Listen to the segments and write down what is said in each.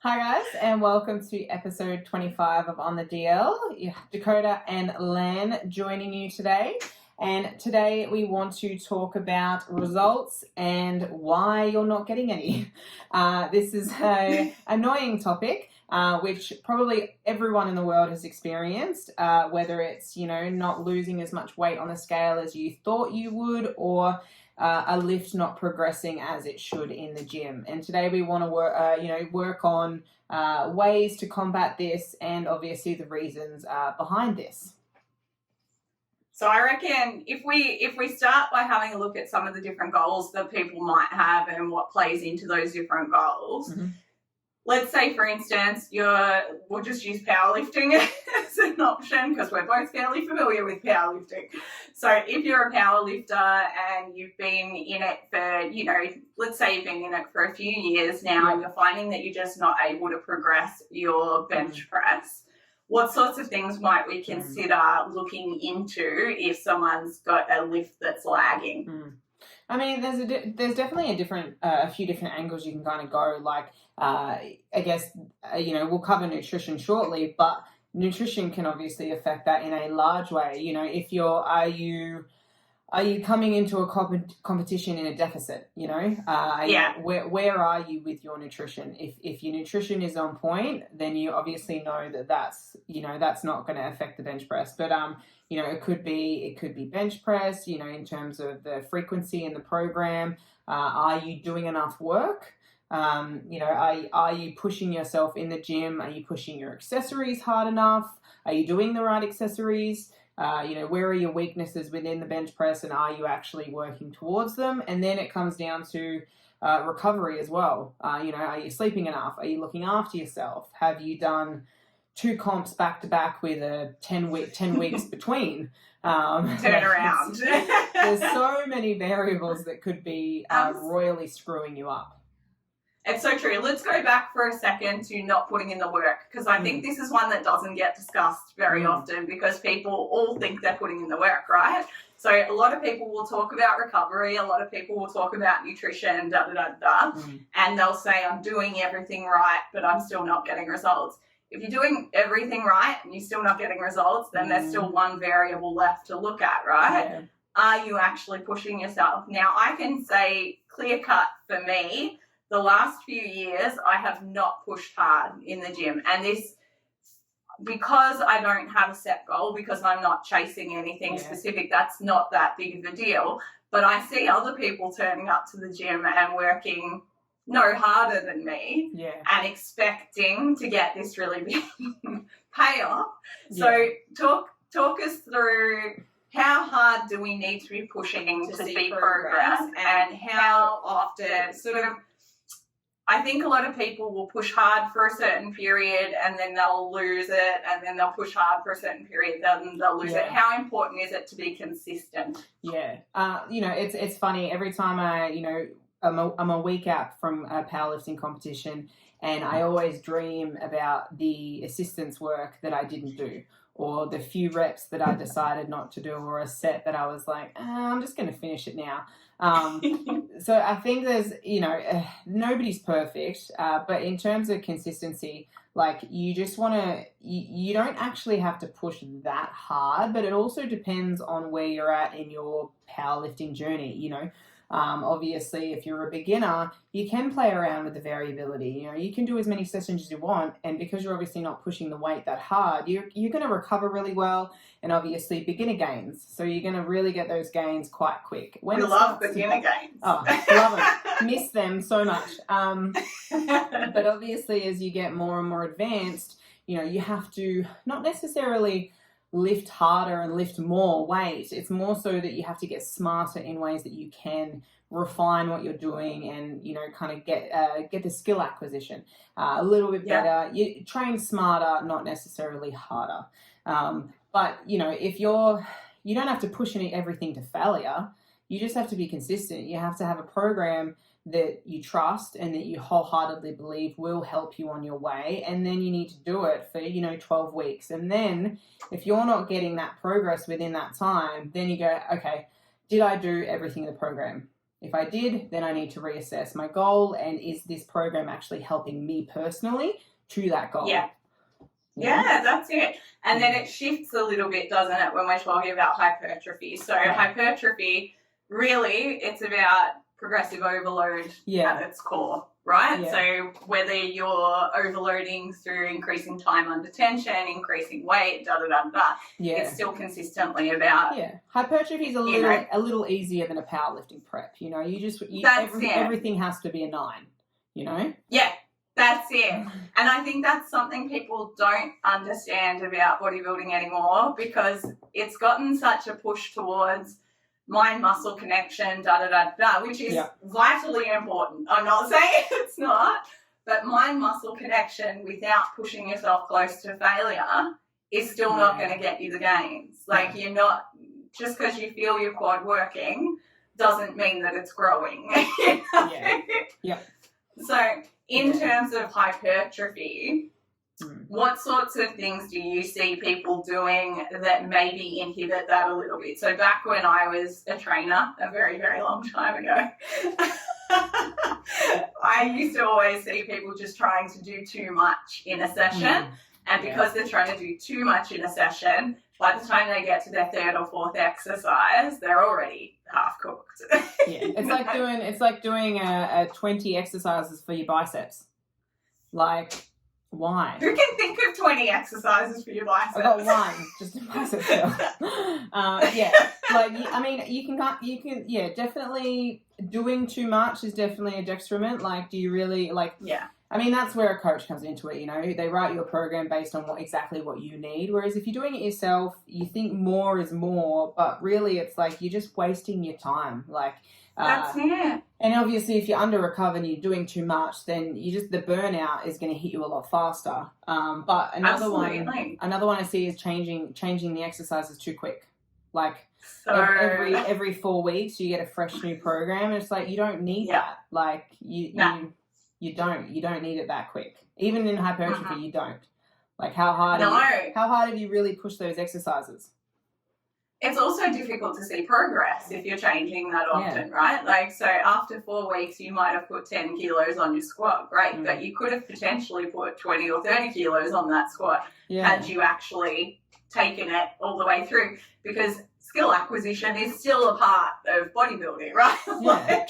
Hi guys, and welcome to episode 25 of On the DL. You have Dakota and Lan joining you today. And today we want to talk about results and why you're not getting any. This is an annoying topic, which probably everyone in the world has experienced, whether it's, not losing as much weight on the scale as you thought you would, or a lift not progressing as it should in the gym. And today we want to work on ways to combat this and obviously the reasons behind this. So I reckon if we start by having a look at some of the different goals that people might have and what plays into those different goals. Mm-hmm. Let's say, for instance, we'll just use powerlifting as an option because we're both fairly familiar with powerlifting. So if you're a powerlifter and you've been in it for, let's say you've been in it for a few years now and you're finding that you're just not able to progress your bench press, what sorts of things might we consider looking into if someone's got a lift that's lagging? I mean, there's definitely a few different angles you can kind of go. Like, I guess, we'll cover nutrition shortly, but nutrition can obviously affect that in a large way. If are you coming into a competition in a deficit? Where are you with your nutrition? If your nutrition is on point, then you obviously know that's not going to affect the bench press. But it could be bench press. In terms of the frequency in the program, are you doing enough work? Are you pushing yourself in the gym? Are you pushing your accessories hard enough? Are you doing the right accessories? Where are your weaknesses within the bench press, and are you actually working towards them? And then it comes down to recovery as well. Are you sleeping enough? Are you looking after yourself? Have you done 2 comps back to back with a 10 weeks between? Turn around. There's so many variables that could be royally screwing you up. It's so true. Let's go back for a second to not putting in the work, because I think this is one that doesn't get discussed very often because people all think they're putting in the work, right? So a lot of people will talk about recovery, a lot of people will talk about nutrition, and they'll say, I'm doing everything right, but I'm still not getting results. If you're doing everything right and you're still not getting results, then there's still one variable left to look at, right? Yeah. Are you actually pushing yourself? Now, I can say clear cut for me, the last few years, I have not pushed hard in the gym. And this, because I don't have a set goal, because I'm not chasing anything specific, that's not that big of a deal. But I see other people turning up to the gym and working no harder than me and expecting to get this really big payoff. So talk us through how hard do we need to be pushing to see progress, and how often I think a lot of people will push hard for a certain period and then they'll lose it, and then they'll push hard for a certain period, then they'll lose it. How important is it to be consistent? Yeah. It's funny. Every time I'm a week out from a powerlifting competition, and I always dream about the assistance work that I didn't do, or the few reps that I decided not to do, or a set that I was like, I'm just going to finish it now. So I think there's, nobody's perfect, but in terms of consistency, like you just want to, you don't actually have to push that hard, but it also depends on where you're at in your powerlifting journey. Obviously, if you're a beginner, you can play around with the variability. You can do as many sessions as you want, and because you're obviously not pushing the weight that hard, you're going to recover really well, and obviously beginner gains. So you're going to really get those gains quite quick. We love beginner gains. Oh, love them. Miss them so much. But obviously, as you get more and more advanced, you have to not necessarily lift harder and lift more weight. It's more so that you have to get smarter in ways that you can refine what you're doing and kind of get the skill acquisition a little bit better. You train smarter, not necessarily harder. But if you don't have to push everything to failure, you just have to be consistent. You have to have a program that you trust and that you wholeheartedly believe will help you on your way, and then you need to do it for 12 weeks. And then if you're not getting that progress within that time, then you go, okay, did I do everything in the program? If I did, then I need to reassess my goal, and is this program actually helping me personally to that goal? Yeah. Yeah, that's it. And then it shifts a little bit, doesn't it, when we're talking about hypertrophy. So hypertrophy, really, it's about progressive overload at its core, right? Yeah. So whether you're overloading through increasing time under tension, increasing weight, it's still consistently about hypertrophy is a little easier than a powerlifting prep. You know, everything has to be a 9. You know. Yeah. That's it. And I think that's something people don't understand about bodybuilding anymore, because it's gotten such a push towards mind-muscle connection, which is vitally important. I'm not saying it's not, but mind-muscle connection without pushing yourself close to failure is still not going to get you the gains. Like, you're not, just because you feel your quad working doesn't mean that it's growing. You know? So, in terms of hypertrophy, what sorts of things do you see people doing that maybe inhibit that a little bit? So back when I was a trainer, a very, very long time ago, I used to always see people just trying to do too much in a session. And because they're trying to do too much in a session, by the time they get to their 3rd or 4th exercise, they're already half cooked. It's like doing 20 exercises for your biceps. Like, why? Who can think of 20 exercises for your biceps? I got one, just a bicep curl. Definitely doing too much is definitely a detriment. Like, do you really I mean, that's where a coach comes into it, you know. They write you a program based on exactly what you need. Whereas if you're doing it yourself, you think more is more, but really it's like you're just wasting your time. Like, that's it. And obviously if you're under recovered and you're doing too much, then the burnout is going to hit you a lot faster. But another one I see is changing the exercises too quick. Like, so every 4 weeks you get a fresh new program, and it's like, you don't need that. Like, you don't need it that quick. Even in hypertrophy, you don't. Like, how hard have you really pushed those exercises? It's also difficult to see progress if you're changing that often, right? Like, so after 4 weeks, you might have put 10 kilos on your squat, great, but you could have potentially put 20 or 30 kilos on that squat had you actually taken it all the way through, because skill acquisition is still a part of bodybuilding, right? Like,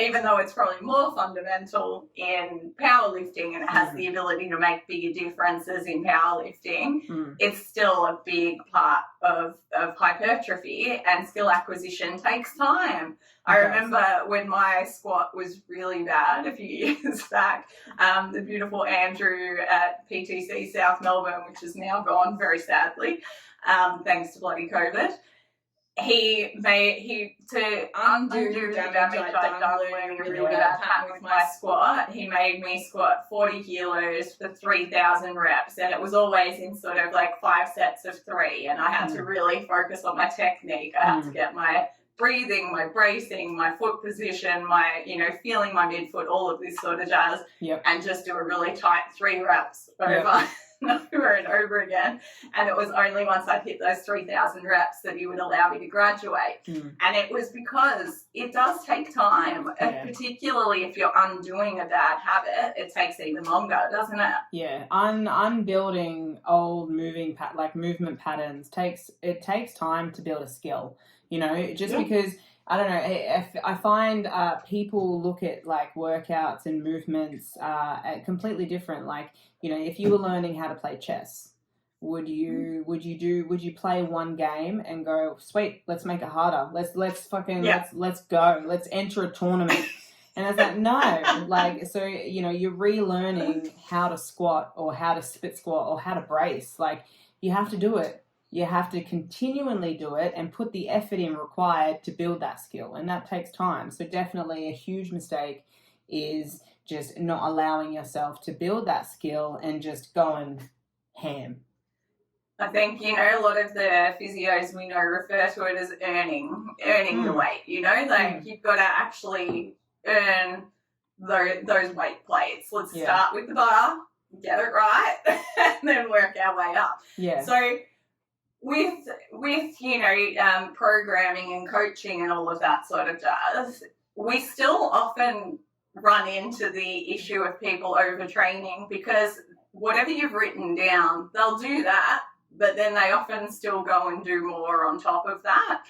even though it's probably more fundamental in powerlifting and it has the ability to make bigger differences in powerlifting, it's still a big part of hypertrophy, and skill acquisition takes time. I remember when my squat was really bad a few years back, the beautiful Andrew at PTC South Melbourne, which is now gone very sadly, thanks to bloody COVID, to undo the damage I'd done learning a really bad pattern with my squat, he made me squat 40 kilos for 3,000 reps, and it was always in sort of like 5 sets of 3, and I had to really focus on my technique. I had to get my breathing, my bracing, my foot position, my, feeling my midfoot, all of this sort of jazz, and just do a really tight 3 reps over and over again. And it was only once I'd hit those 3,000 reps that he would allow me to graduate. And it was because it does take time, particularly if you're undoing a bad habit. It takes even longer, doesn't it? Yeah, unbuilding old movement patterns takes time to build a skill. Because I don't know, I find people look at like workouts and movements completely different. Like, if you were learning how to play chess, would you play one game and go, sweet, let's make it harder. Let's go. Let's enter a tournament. And I was like, no, like, so, you're relearning how to squat or how to split squat or how to brace. Like, you have to do it. You have to continually do it and put the effort in required to build that skill. And that takes time. So definitely a huge mistake is just not allowing yourself to build that skill and just going ham. I think, a lot of the physios we know refer to it as earning the weight, you've got to actually earn those weight plates. Let's start with the bar, get it right, and then work our way up. Yeah. So with programming and coaching and all of that sort of jazz, we still often run into the issue of people overtraining, because whatever you've written down, they'll do that, but then they often still go and do more on top of that.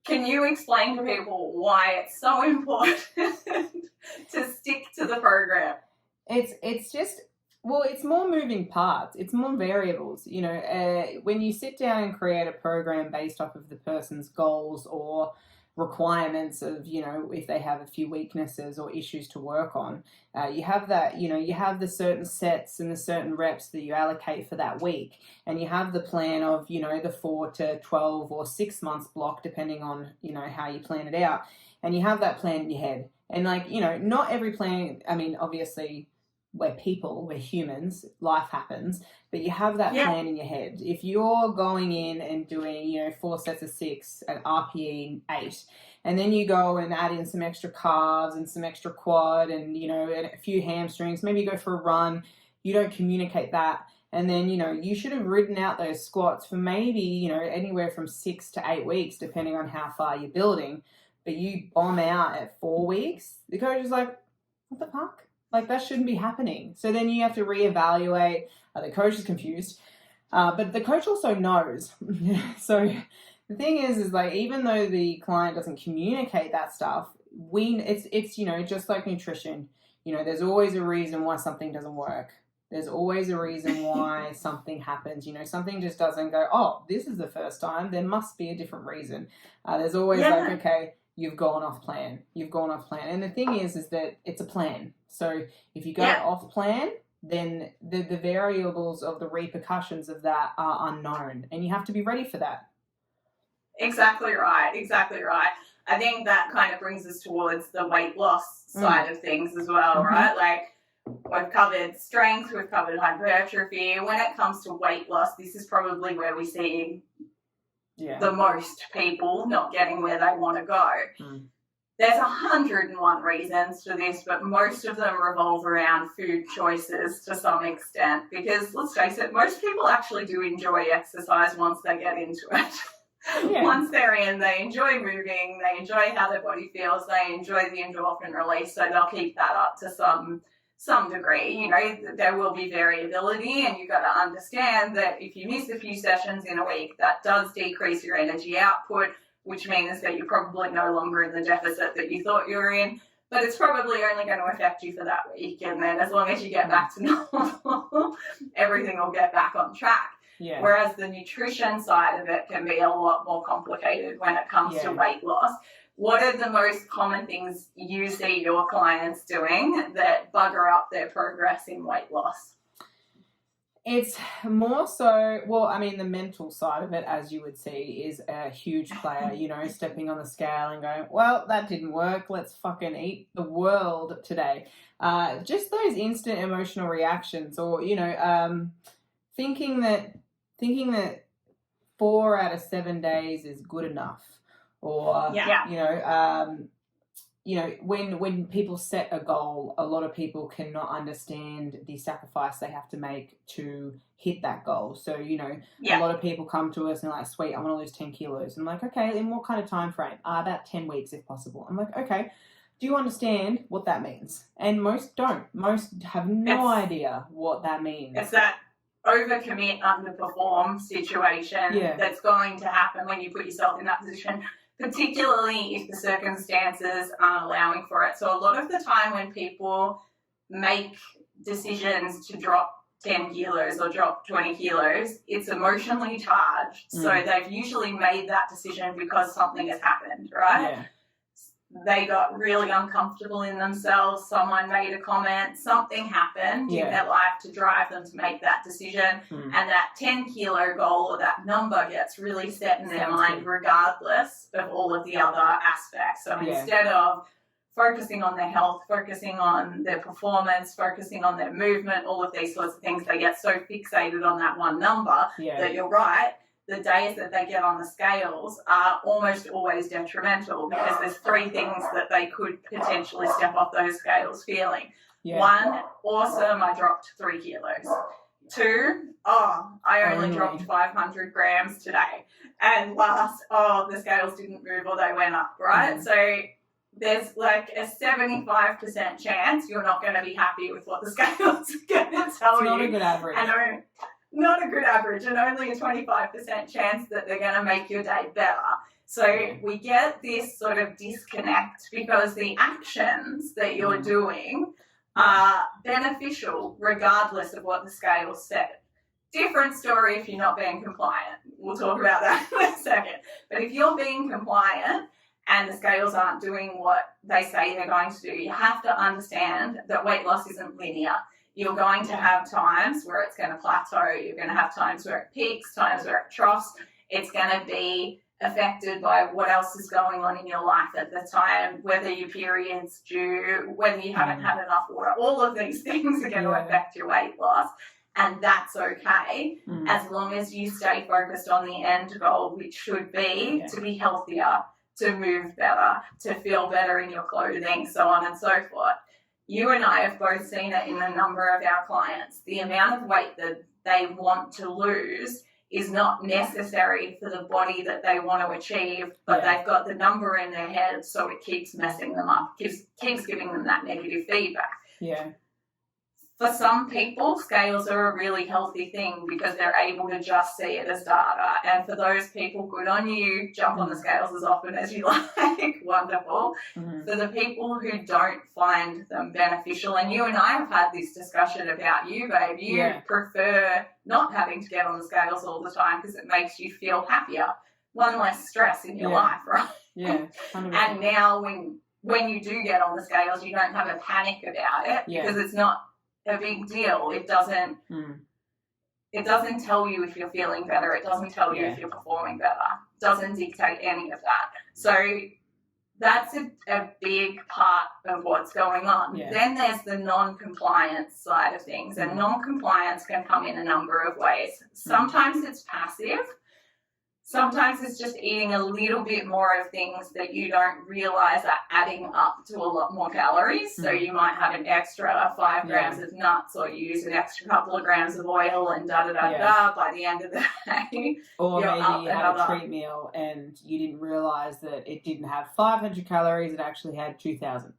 Can you explain to people why it's so important to stick to the program? It's just, well, it's more moving parts. It's more variables. When you sit down and create a program based off of the person's goals or requirements of, if they have a few weaknesses or issues to work on, you have that, you have the certain sets and the certain reps that you allocate for that week, and you have the plan of, the 4 to 12 or 6 months block, depending on, how you plan it out, and you have that plan in your head. And not every plan, obviously we're people, we're humans, life happens, but you have that plan in your head. If you're going in and doing, 4 sets of 6 at RPE 8, and then you go and add in some extra calves and some extra quad and, and a few hamstrings, maybe you go for a run, you don't communicate that. And then, you should have written out those squats for maybe, anywhere from 6 to 8 weeks, depending on how far you're building. But you bomb out at 4 weeks, the coach is like, what the fuck? That shouldn't be happening. So then you have to reevaluate. The coach is confused, but the coach also knows. So the thing is even though the client doesn't communicate that stuff, it's just like nutrition. There's always a reason why something doesn't work. There's always a reason why something happens. Something just doesn't go, oh, this is the first time. There must be a different reason. There's always okay, you've gone off plan. And the thing is that it's a plan. So if you go off plan, then the variables of the repercussions of that are unknown, and you have to be ready for that. Exactly right. I think that kind of brings us towards the weight loss side of things as well, right? We've covered strength, we've covered hypertrophy. When it comes to weight loss, this is probably where we see the most people not getting where they want to go. There's 101 reasons for this, but most of them revolve around food choices to some extent, because let's face it, most people actually do enjoy exercise once they get into it. Once they're in, they enjoy moving, they enjoy how their body feels, they enjoy the endorphin release, so they'll keep that up to some degree. There will be variability, and you've got to understand that if you miss a few sessions in a week, that does decrease your energy output, which means that you're probably no longer in the deficit that you thought you were in, but it's probably only going to affect you for that week, and then as long as you get back to normal, everything will get back on track. Whereas the nutrition side of it can be a lot more complicated when it comes to weight loss. What are the most common things you see your clients doing that bugger up their progress in weight loss? It's more so, the mental side of it, as you would see, is a huge player, stepping on the scale and going, well, that didn't work, let's fucking eat the world today. Just those instant emotional reactions, or, thinking that 4 out of 7 days is good enough. Or, when people set a goal, a lot of people cannot understand the sacrifice they have to make to hit that goal. So, a lot of people come to us and like, sweet, I want to lose 10 kilos. I'm like, okay, in what kind of time frame? About 10 weeks if possible. I'm like, okay, do you understand what that means? And most don't. Most have no idea what that means. It's that overcommit, underperform situation that's going to happen when you put yourself in that position, particularly if the circumstances aren't allowing for it. So a lot of the time when people make decisions to drop 10 kilos or drop 20 kilos, it's emotionally charged. So they've usually made that decision because something has happened, right? Yeah. They got really uncomfortable in themselves. Someone made a comment. Something happened in their life to drive them to make that decision. And that 10 kilo goal or that number gets really set in their mind regardless of all of the other aspects. So instead of focusing on their health, focusing on their performance, focusing on their movement, all of these sorts of things, they get so fixated on that one number that you're right. The days that they get on the scales are almost always detrimental because there's 3 things that they could potentially step off those scales feeling. 1, awesome, I dropped 3 kilos. 2, I only Only. dropped 500 grams today. And last, the scales didn't move or they went up, right? Mm. So there's like a 75% chance you're not going to be happy with what the scales are going to tell It's you. not a good average. And not a good average, and only a 25% chance that they're going to make your day better. So we get this sort of disconnect because the actions that you're doing are beneficial regardless of what the scales said. Different story if you're not being compliant. We'll talk about that in a second. But if you're being compliant and the scales aren't doing what they say they're going to do, you have to understand that weight loss isn't linear. You're going to have times where it's going to plateau. You're going to have times where it peaks, times where it troughs. It's going to be affected by what else is going on in your life at the time, whether your period's due, whether you haven't had enough water. All of these things are going to affect your weight loss. And that's okay, as long as you stay focused on the end goal, which should be to be healthier, to move better, to feel better in your clothing, so on and so forth. You and I have both seen it in a number of our clients. The amount of weight that they want to lose is not necessary for the body that they want to achieve, but they've got the number in their head, so it keeps messing them up, keeps giving them that negative feedback. Yeah. For some people, scales are a really healthy thing because they're able to just see it as data. And for those people, good on you. Jump on the scales as often as you like. Wonderful. For the people who don't find them beneficial, and you and I have had this discussion about you, babe. You prefer not having to get on the scales all the time because it makes you feel happier. One less stress in your life, right? Yeah. 100%. And now when you do get on the scales, you don't have a panic about it because it's not a big deal. It doesn't tell you if you're feeling better. It doesn't tell you if you're performing better. It doesn't dictate any of that. So that's a big part of what's going on. Then there's the non-compliance side of things, and non-compliance can come in a number of ways. Sometimes it's passive. Sometimes it's just eating a little bit more of things that you don't realize are adding up to a lot more calories. So you might have an extra 5 grams of nuts, or you use an extra couple of grams of oil and da-da-da-da by the end of the day. Or maybe you had a treat meal and you didn't realize that it didn't have 500 calories, it actually had 2,000.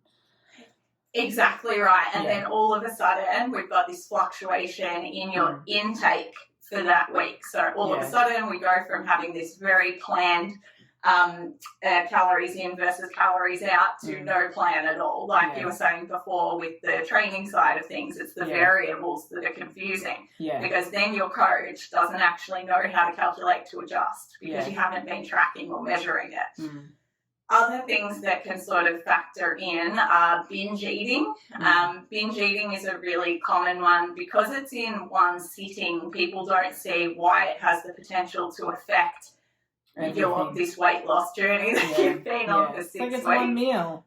Exactly right. And then all of a sudden we've got this fluctuation in your intake for that week. So all of a sudden we go from having this very planned calories in versus calories out to no plan at all. Like you were saying before with the training side of things, it's the variables that are confusing because then your coach doesn't actually know how to calculate to adjust because you haven't been tracking or measuring it. Other things that can sort of factor in are binge eating. Binge eating is a really common one because it's in one sitting. People don't see why it has the potential to affect this weight loss journey that you've been on for 6 weeks. It's one meal.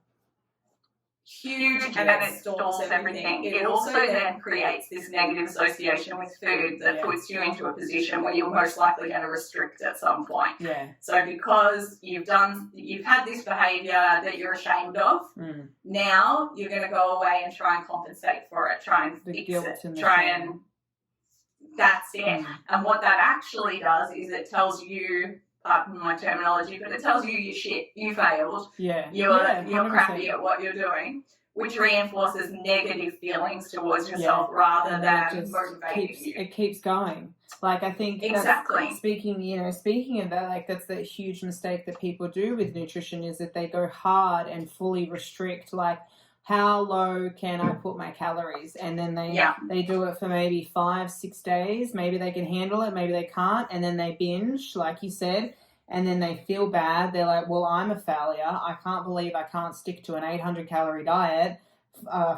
Huge, and then it stalls everything. It also then creates this negative association with food that puts you into a position where you're most likely going to restrict at some point. So because you've had this behaviour that you're ashamed of, now you're going to go away and try and compensate for it, try and fix it, that's it. And what that actually does is it tells you, pardon my terminology, but it tells you you're shit, you failed, you're crappy at what you're doing, which reinforces negative feelings towards yourself rather than motivating you. It keeps going. Like, I think speaking of that, like, that's the huge mistake that people do with nutrition is that they go hard and fully restrict, like, how low can I put my calories? And then they do it for maybe 5-6 days. Maybe they can handle it, maybe they can't. And then they binge, like you said, and then they feel bad. They're like, well, I'm a failure. I can't believe I can't stick to an 800-calorie diet.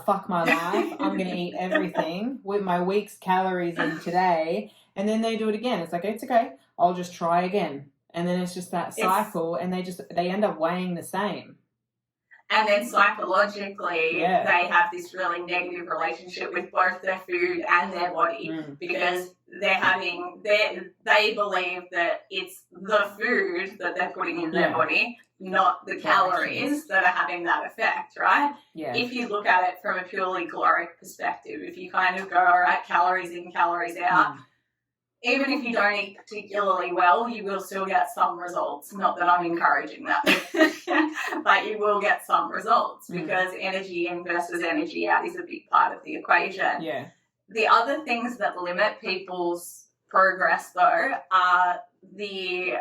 Fuck my life. I'm going to eat everything with my week's calories in today. And then they do it again. It's like, it's okay. I'll just try again. And then it's just that cycle, and they end up weighing the same. And then psychologically, they have this really negative relationship with both their food and their body because they believe that it's the food that they're putting in their body not the calories that are having that effect, right? Yeah. If you look at it from a purely caloric perspective, if you kind of go, all right, calories in, calories out, even if you don't eat particularly well, you will still get some results. Not that I'm encouraging that, but you will get some results because energy in versus energy out is a big part of the equation. Yeah. The other things that limit people's progress, though, are the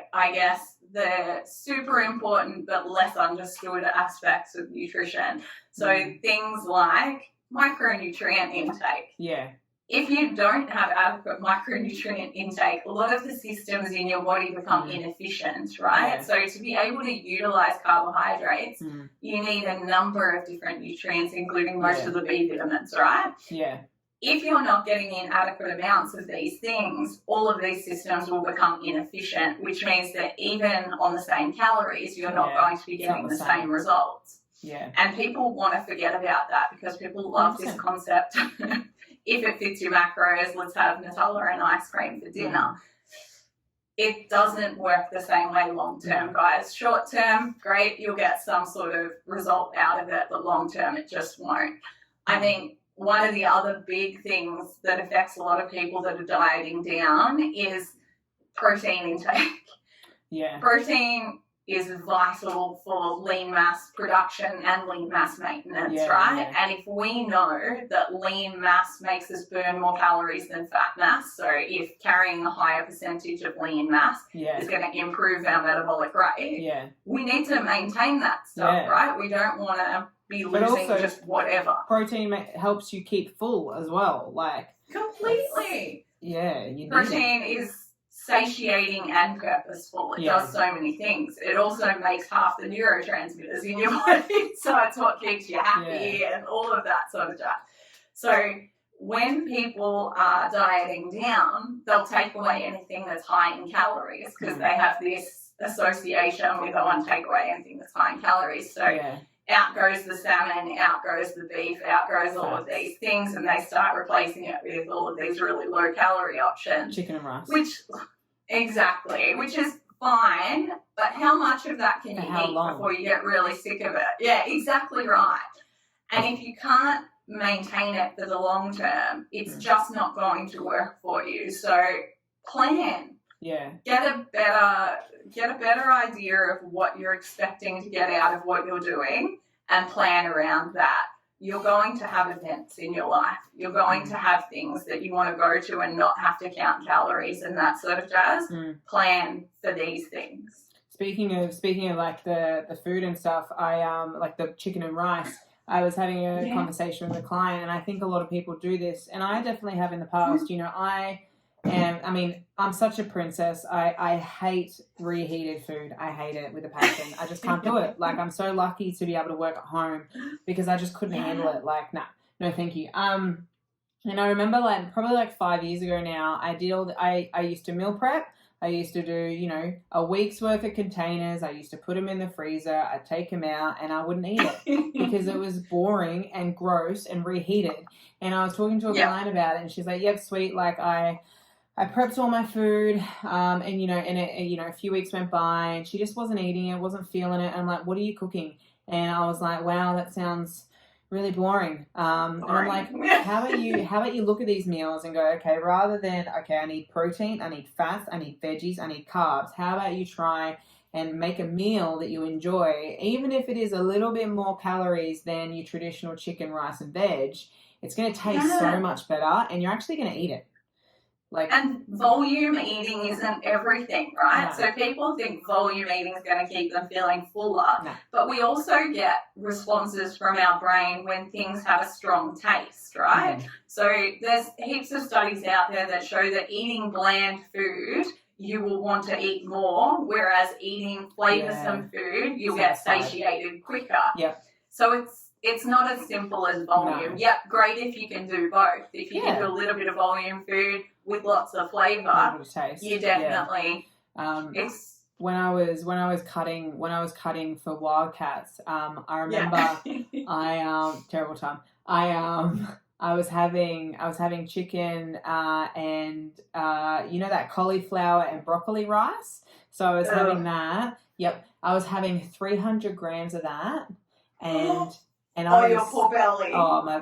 super important but less understood aspects of nutrition. So things like micronutrient intake. Yeah. If you don't have adequate micronutrient intake, a lot of the systems in your body become inefficient, right? Yeah. So to be able to utilize carbohydrates, you need a number of different nutrients, including most of the B vitamins, right? Yeah. If you're not getting in adequate amounts of these things, all of these systems will become inefficient, which means that even on the same calories, you're not going to be getting the same results. Yeah. And people want to forget about that because people love this concept. If it fits your macros, let's have Nutella and ice cream for dinner. It doesn't work the same way long term, guys. Short term, great, you'll get some sort of result out of it, but long term, it just won't. I think one of the other big things that affects a lot of people that are dieting down is protein intake. Yeah. Protein is vital for lean mass production and lean mass maintenance, right? Yeah. And if we know that lean mass makes us burn more calories than fat mass, so if carrying a higher percentage of lean mass is going to improve our metabolic rate, we need to maintain that stuff, right? We don't want to be losing just whatever. Protein helps you keep full as well, like completely. Yeah, you need protein is satiating and purposeful. It does so many things. It also makes half the neurotransmitters in your body, so it's what keeps you happy and all of that sort of stuff. So when people are dieting down, they'll take away anything that's high in calories because they have this association with, I want to take away anything that's high in calories. So out goes the salmon, out goes the beef, out goes all of these things, and they start replacing it with all of these really low calorie options. Chicken and rice. Which is fine, but how much of that can you eat before you get really sick of it? Yeah, exactly right. And if you can't maintain it for the long term, it's just not going to work for you. So plan. Yeah. Get a better idea of what you're expecting to get out of what you're doing and plan around that. You're going to have events in your life. You're going to have things that you want to go to and not have to count calories and that sort of jazz. Plan for these things. Speaking of like the food and stuff, I like the chicken and rice. I was having a conversation with a client, and I think a lot of people do this, and I definitely have in the past. You know, I'm such a princess. I hate reheated food. I hate it with a passion. I just can't do it. Like, I'm so lucky to be able to work at home because I just couldn't handle it. Like, no, thank you. And I remember probably 5 years ago now, I used to meal prep. I used to do, a week's worth of containers. I used to put them in the freezer. I'd take them out and I wouldn't eat it because it was boring and gross and reheated. And I was talking to a client about it, and she's like, yep, sweet. Like, I prepped all my food, and a few weeks went by and she just wasn't eating it, wasn't feeling it. I'm like, what are you cooking? And I was like, wow, that sounds really boring. And I'm like, how about you look at these meals and go, okay, rather than, I need protein, I need fats, I need veggies, I need carbs. How about you try and make a meal that you enjoy, even if it is a little bit more calories than your traditional chicken, rice, and veg. It's going to taste so much better, and you're actually going to eat it. And volume eating isn't everything, right? No. So people think volume eating is going to keep them feeling fuller. No. But we also get responses from our brain when things have a strong taste, right? Mm. So there's heaps of studies out there that show that eating bland food, you will want to eat more, whereas eating flavoursome food, you'll get satiated quicker. Yep. So it's not as simple as volume. No. Yep, great if you can do both. If you can do a little bit of volume food with lots of flavour, you definitely. It's when I was cutting for Wildcats. I remember I terrible time. I was having chicken and that cauliflower and broccoli rice. So I was having that. Yep, I was having 300 grams of that, and your poor belly.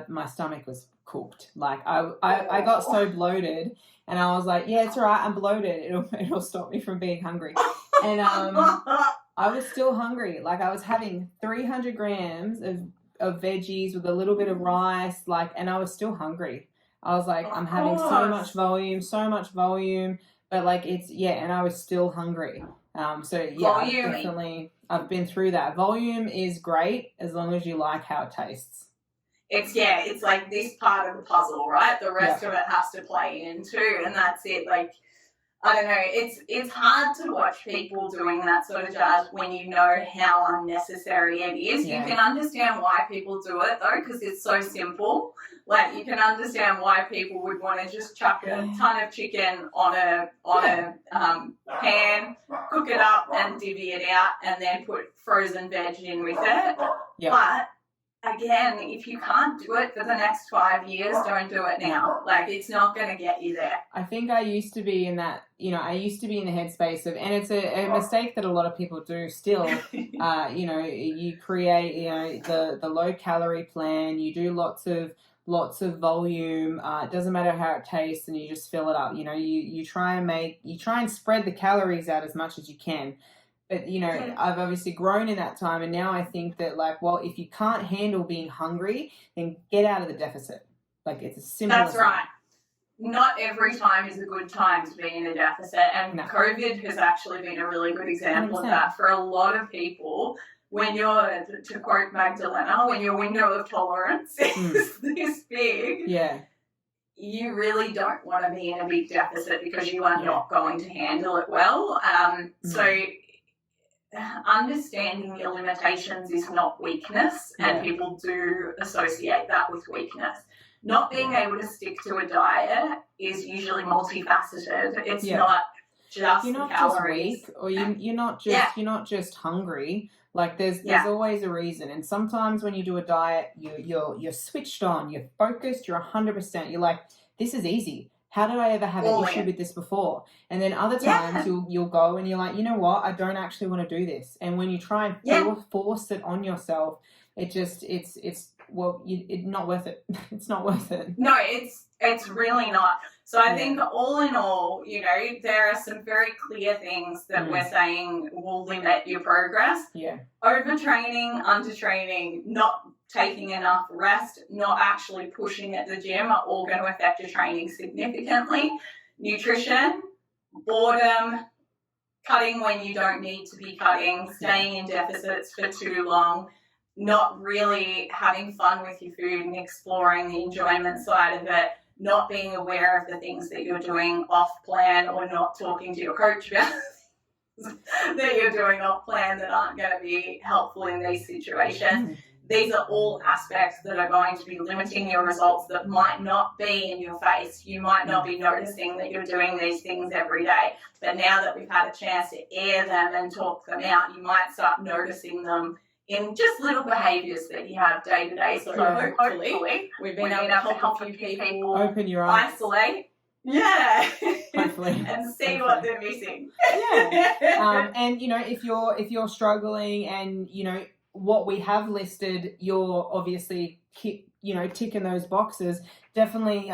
My stomach was cooked. Like I got so bloated, and I was like, yeah, it's all right, I'm bloated. It'll stop me from being hungry. And I was still hungry. Like I was having 300 grams of veggies with a little bit of rice, and I was still hungry. I was like, I'm having so much volume, but and I was still hungry. Definitely, I've been through that. Volume is great as long as you like how it tastes. It's like this part of the puzzle, right? The rest of it has to play in too, and that's it. Like, I don't know, it's hard to watch people doing that sort of jazz when you know how unnecessary it is. Yeah. You can understand why people do it though, because it's so simple. Like, you can understand why people would want to just chuck a ton of chicken on a pan, cook it up and divvy it out, and then put frozen veg in with it. Yeah. But again, if you can't do it for the next 5 years, don't do it now. Like, it's not going to get you there. I think I used to be in that, I used to be in the headspace of, and it's a mistake that a lot of people do still, you create, the low calorie plan, you do lots of volume, it doesn't matter how it tastes, and you just fill it up. You try and spread the calories out as much as you can. But, I've obviously grown in that time, and now I think that, if you can't handle being hungry, then get out of the deficit. It's as simple as that. That's right. Not every time is a good time to be in a deficit, and COVID has actually been a really good example 100%. Of that. For a lot of people, when you're, to quote Magdalena, when your window of tolerance is this big, you really don't want to be in a big deficit because you are not going to handle it well. So understanding your limitations is not weakness, and people do associate that with weakness. Not being able to stick to a diet is usually multifaceted. It's not just you're not calories. Just weak, or you're not just hungry. There's always a reason. And sometimes when you do a diet, you're switched on, you're focused, you're 100%. You're like, this is easy. How did I ever have an issue with this before? And then other times you'll go and you're like, you know what? I don't actually want to do this. And when you try and force it on yourself, it's not worth it. It's not worth it. No, it's really not. So I think all in all, there are some very clear things that we're saying will limit your progress. Yeah. Overtraining, undertraining, not taking enough rest, not actually pushing at the gym are all going to affect your training significantly. Nutrition, boredom, cutting when you don't need to be cutting, staying in deficits for too long, not really having fun with your food and exploring the enjoyment side of it, not being aware of the things that you're doing off plan, or not talking to your coach about that you're doing off plan that aren't going to be helpful in these situations. These are all aspects that are going to be limiting your results that might not be in your face. You might not be noticing that you're doing these things every day. But now that we've had a chance to air them and talk them out, you might start noticing them in just little behaviours that you have day to day. So hopefully we've been able to help you people open your eyes, isolate. Hopefully. And see what they're missing. And if you're struggling, and what we have listed, you're obviously ticking those boxes, definitely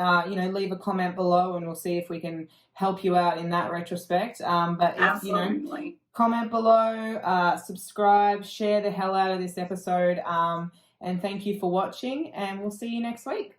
leave a comment below, and we'll see if we can help you out in that retrospect. But if Absolutely. Comment below, subscribe, share the hell out of this episode, and thank you for watching, and we'll see you next week.